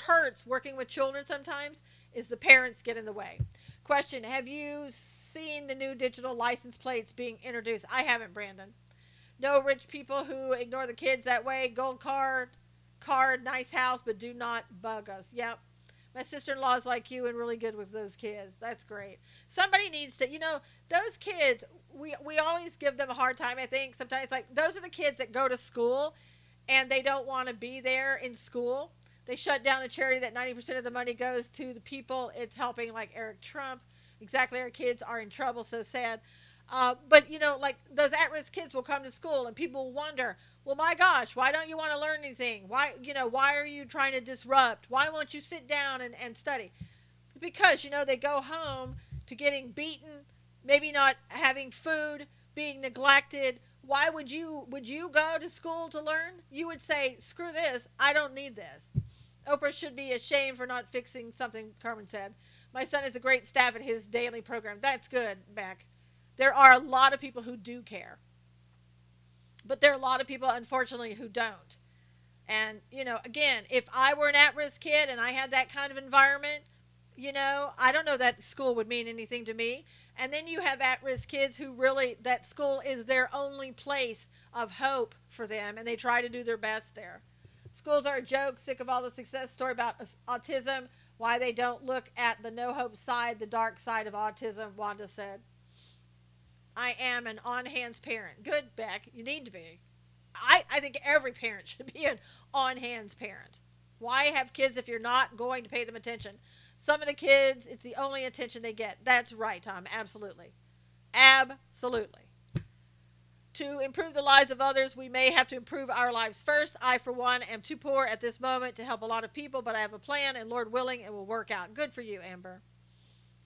hurts working with children sometimes is the parents get in the way. Question, have you seen the new digital license plates being introduced? I haven't, Brandon. No rich people who ignore the kids that way. Gold card, nice house, but do not bug us. Yep. My sister-in-law is like you and really good with those kids. That's great. Somebody needs to, those kids, we always give them a hard time, I think. Sometimes, those are the kids that go to school and they don't want to be there in school. They shut down a charity that 90% of the money goes to the people it's helping, like Eric Trump. Exactly, our kids are in trouble, so sad. But, those at-risk kids will come to school and people will wonder, well, my gosh, why don't you want to learn anything? Why are you trying to disrupt? Why won't you sit down and study? Because, they go home to getting beaten, maybe not having food, being neglected. Why would you go to school to learn? You would say, screw this, I don't need this. Oprah should be ashamed for not fixing something, Carmen said. My son is a great staff at his daily program. That's good, Beck. There are a lot of people who do care. But there are a lot of people, unfortunately, who don't. And, again, if I were an at-risk kid and I had that kind of environment, I don't know that school would mean anything to me. And then you have at-risk kids who really, that school is their only place of hope for them, and they try to do their best there. Schools are a joke, sick of all the success story about autism, why they don't look at the no-hope side, the dark side of autism, Wanda said. I am an on-hands parent. Good, Beck. You need to be. I think every parent should be an on-hands parent. Why have kids if you're not going to pay them attention? Some of the kids, it's the only attention they get. That's right, Tom. Absolutely. Absolutely. To improve the lives of others, we may have to improve our lives first. I, for one, am too poor at this moment to help a lot of people, but I have a plan, and Lord willing, it will work out. Good for you, Amber.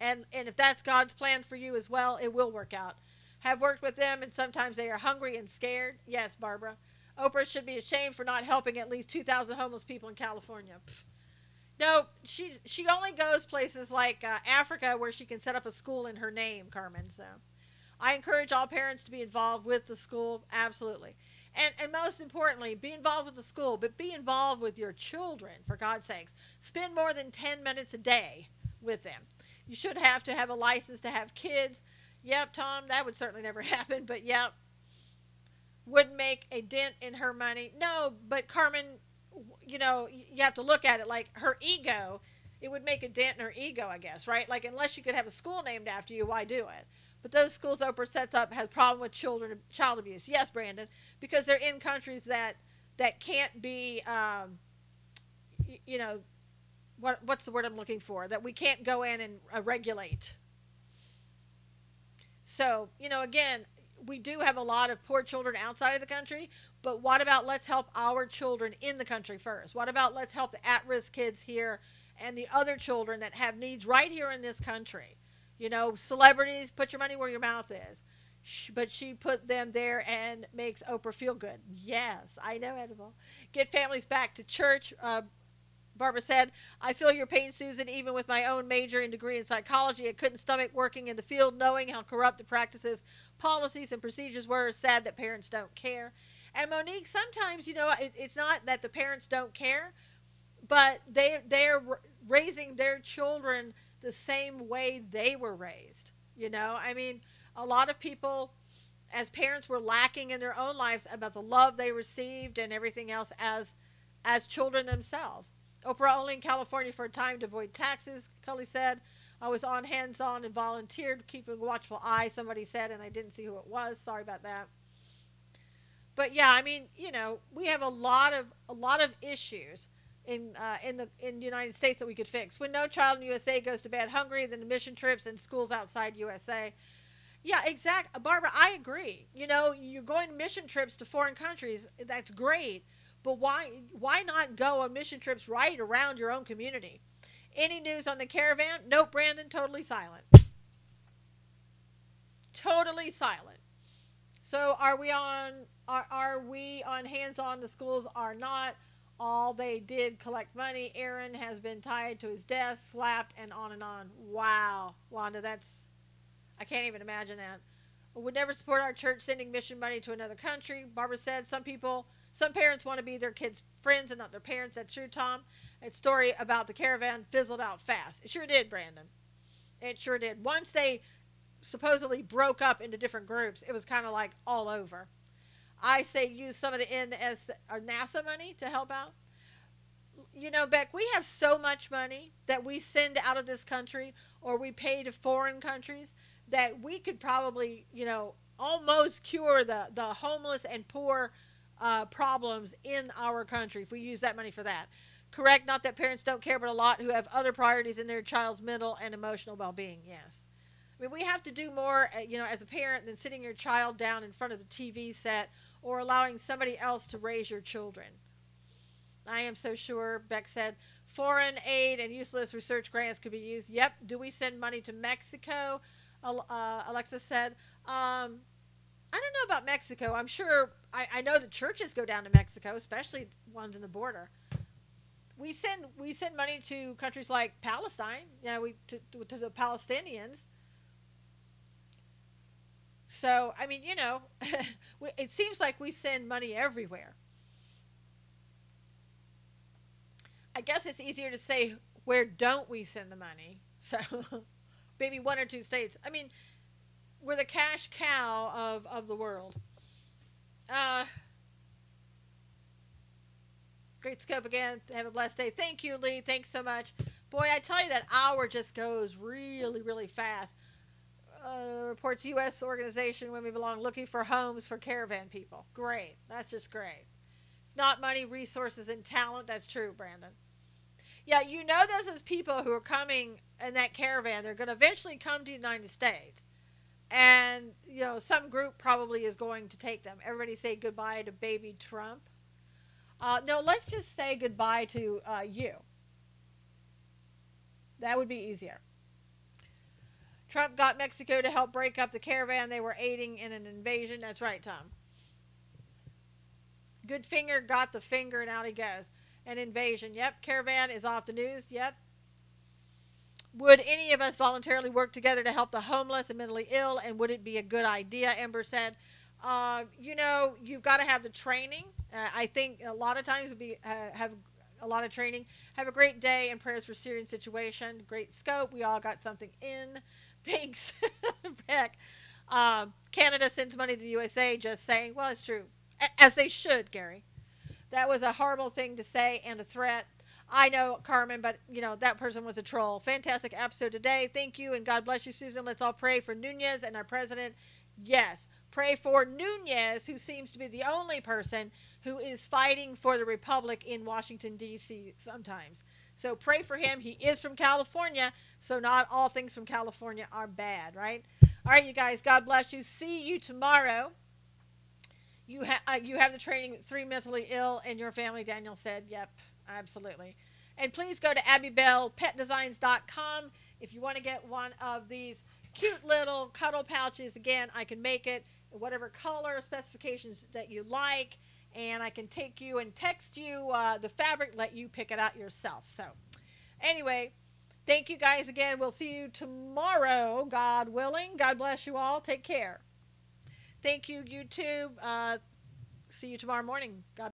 And if that's God's plan for you as well, it will work out. Have worked with them, and sometimes they are hungry and scared. Yes, Barbara. Oprah should be ashamed for not helping at least 2,000 homeless people in California. Pfft. No, she only goes places like Africa where she can set up a school in her name, Carmen. So I encourage all parents to be involved with the school, absolutely. And most importantly, be involved with the school, but be involved with your children, for God's sakes. Spend more than 10 minutes a day with them. You should have to have a license to have kids. Yep, Tom, that would certainly never happen, but yep. Wouldn't make a dent in her money. No, but Carmen, you have to look at it like her ego. It would make a dent in her ego, I guess, right? Like, unless you could have a school named after you, why do it? But those schools Oprah sets up has problem with child abuse. Yes, Brandon, because they're in countries that can't be, what's the word I'm looking for? That we can't go in and regulate. So, again, we do have a lot of poor children outside of the country, but what about let's help our children in the country first? What about let's help the at-risk kids here and the other children that have needs right here in this country? Celebrities, put your money where your mouth is. But she put them there and makes Oprah feel good. Yes, I know, Edible. Get families back to church. Barbara said, I feel your pain, Susan. Even with my own major and degree in psychology, I couldn't stomach working in the field knowing how corrupt the practices, policies, and procedures were. It's sad that parents don't care. And Monique, sometimes, it's not that the parents don't care, but they're raising their children the same way they were raised. I mean, a lot of people as parents were lacking in their own lives about the love they received and everything else as children themselves. Oprah only in California for a time to avoid taxes, Cully said. I was on hands-on and volunteered, keeping a watchful eye, somebody said, and I didn't see who it was. Sorry about that. But yeah, I mean, we have a lot of issues in the United States that we could fix. When no child in USA goes to bed hungry, then the mission trips and schools outside USA. Yeah, exactly. Barbara, I agree. You're going to mission trips to foreign countries. That's great. But why not go on mission trips right around your own community? Any news on the caravan? Nope, Brandon, totally silent. Totally silent. So are we on hands-on? The schools are not. All they did collect money. Aaron has been tied to his desk, slapped, and on and on. Wow. Wanda, I can't even imagine that. We would never support our church sending mission money to another country. Barbara said some parents want to be their kids' friends and not their parents. That's true, Tom. That story about the caravan fizzled out fast. It sure did, Brandon. It sure did. Once they supposedly broke up into different groups, it was kind of like all over. I say use some of the NS or NASA money to help out. Beck, we have so much money that we send out of this country or we pay to foreign countries that we could probably, almost cure the homeless and poor problems in our country if we use that money for that. Correct, not that parents don't care, but a lot who have other priorities in their child's mental and emotional well-being, yes. I mean, we have to do more, as a parent than sitting your child down in front of the TV set or allowing somebody else to raise your children. I am so sure, Beck said, foreign aid and useless research grants could be used. Yep. Do we send money to Mexico? Alexa said, I don't know about Mexico. I'm sure, I know the churches go down to Mexico, especially ones in the border. We send money to countries like Palestine, to the Palestinians. So, I mean, it seems like we send money everywhere. I guess it's easier to say, where don't we send the money? So, maybe one or two states. I mean, we're the cash cow of the world. Great scope again. Have a blessed day. Thank you, Lee. Thanks so much. Boy, I tell you, that hour just goes really, really fast. Reports U.S. organization Women Belong looking for homes for caravan people. Great. That's just great. Not money, resources, and talent. That's true, Brandon. Yeah, those people who are coming in that caravan, they're going to eventually come to the United States. And, some group probably is going to take them. Everybody say goodbye to baby Trump. No, let's just say goodbye to you. That would be easier. Trump got Mexico to help break up the caravan they were aiding in an invasion. That's right, Tom. Good finger got the finger, and out he goes. An invasion. Yep. Caravan is off the news. Yep. Would any of us voluntarily work together to help the homeless and mentally ill? And would it be a good idea? Ember said. You've got to have the training. I think a lot of times would be have a lot of training. Have a great day and prayers for Syrian situation. Great scope. We all got something in. Thanks, Beck. Canada sends money to the USA. Just saying. Well, it's true, as they should, Gary. That was a horrible thing to say and a threat. I know, Carmen, but that person was a troll. Fantastic episode today. Thank you, and God bless you, Susan. Let's all pray for Nunez and our president. Yes, pray for Nunez, who seems to be the only person who is fighting for the republic in Washington, D.C. sometimes. So pray for him. He is from California, so not all things from California are bad, right? All right, you guys, God bless you. See you tomorrow. You have the training, 3 mentally ill in your family, Daniel said. Yep, absolutely. And please go to abbybellpetdesigns.com if you want to get one of these cute little cuddle pouches. Again, I can make it whatever color specifications that you like, and I can take you and text you the fabric, let you pick it out yourself. So anyway, thank you guys again. We'll see you tomorrow, God willing. God bless you all. Take care. Thank you, YouTube. See you tomorrow morning. God